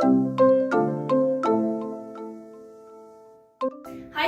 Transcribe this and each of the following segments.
Hi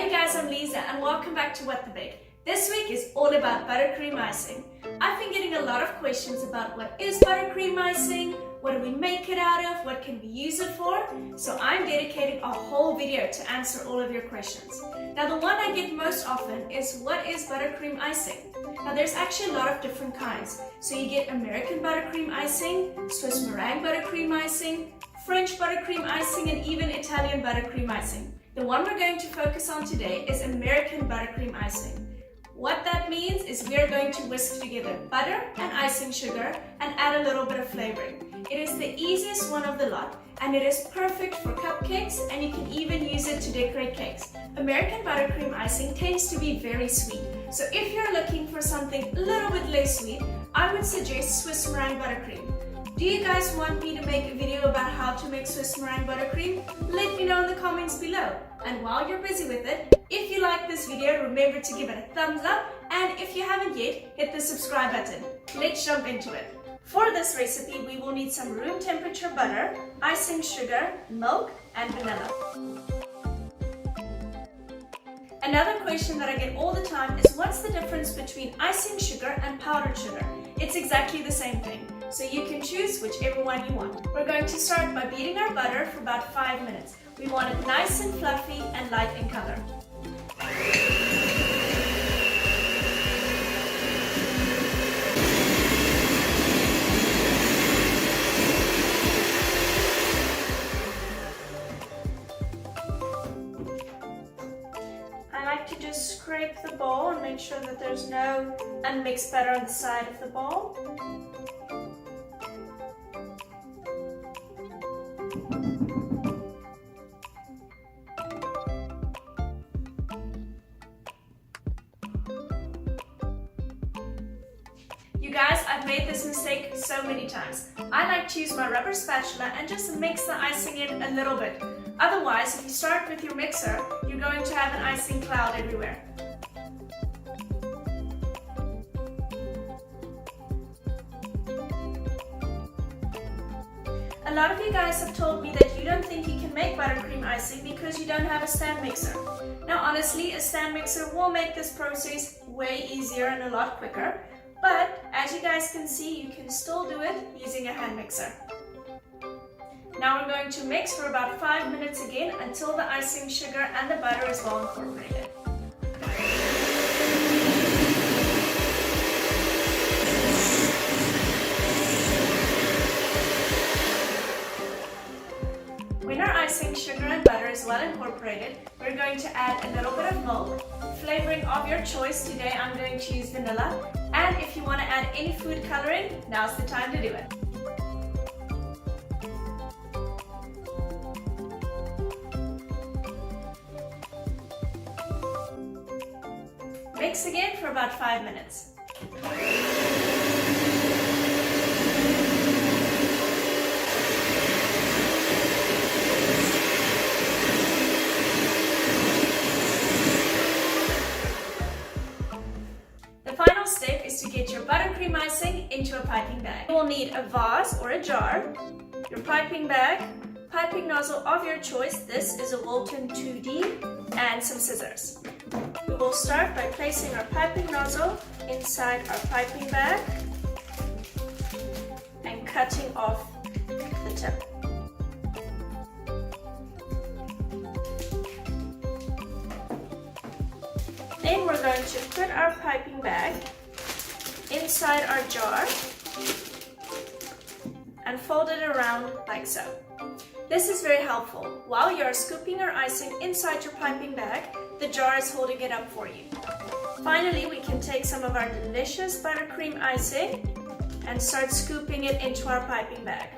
you guys, I'm Lisa and welcome back to What the Bake. This week is all about buttercream icing. I've been getting a lot of questions about what is buttercream icing, what do we make it out of, what can we use it for, so I'm dedicating a whole video to answer all of your questions. Now the one I get most often is what is buttercream icing? Now there's actually a lot of different kinds. So you get American buttercream icing, Swiss meringue buttercream icing, French buttercream icing, and even Italian buttercream icing. The one we're going to focus on today is American buttercream icing. What that means is we are going to whisk together butter and icing sugar and add a little bit of flavoring. It is the easiest one of the lot and it is perfect for cupcakes, and you can even use it to decorate cakes. American buttercream icing tends to be very sweet, so if you're looking for something a little bit less sweet, I would suggest Swiss meringue buttercream. Do you guys want me to make a video about how to make Swiss meringue buttercream? Let me know in the comments below. And while you're busy with it, if you like this video, remember to give it a thumbs up, and if you haven't yet, hit the subscribe button. Let's jump into it. For this recipe, we will need some room temperature butter, icing sugar, milk, and vanilla. Another question that I get all the time is what's the difference between icing sugar and powdered sugar? It's exactly the same thing, so you can choose whichever one you want. We're going to start by beating our butter for about 5 minutes. We want it nice and fluffy and light in color. I like to just scrape the bowl and make sure that there's no unmixed butter on the side of the bowl. You guys, I've made this mistake so many times. I like to use my rubber spatula and just mix the icing in a little bit. Otherwise, if you start with your mixer, you're going to have an icing cloud everywhere. A lot of you guys have told me that you don't think you can make buttercream icing because you don't have a stand mixer. Now honestly, a stand mixer will make this process way easier and a lot quicker. But as you guys can see, you can still do it using a hand mixer. Now we're going to mix for about 5 minutes again until the icing sugar and the butter is well incorporated. When our icing sugar and butter is well incorporated, we're going to add a little bit of milk, flavoring of your choice. Today I'm going to use vanilla. And if you want to add any food coloring, now's the time to do it. Mix again for about 5 minutes. Step is to get your buttercream icing into a piping bag. You will need a vase or a jar, your piping bag, piping nozzle of your choice. This is a Wilton 2D, and some scissors. We will start by placing our piping nozzle inside our piping bag and cutting off the tip. Then we're going to put our piping bag inside our jar and fold it around like so. This is very helpful. While you're scooping your icing inside your piping bag, the jar is holding it up for you. Finally, we can take some of our delicious buttercream icing and start scooping it into our piping bag.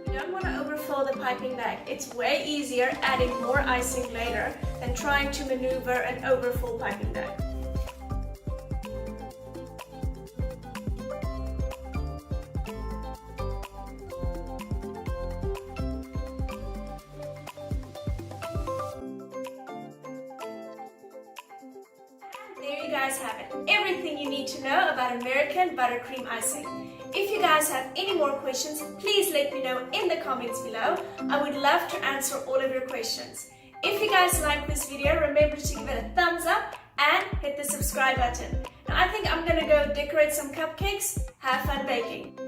You don't want to overfill the piping bag. It's way easier adding more icing later than trying to maneuver an overfull piping bag. guys have it. Everything you need to know about American buttercream icing. If you guys have any more questions, please let me know in the comments below. I would love to answer all of your questions. If you guys like this video, remember to give it a thumbs up and hit the subscribe button. Now I think I'm gonna go decorate some cupcakes. Have fun baking.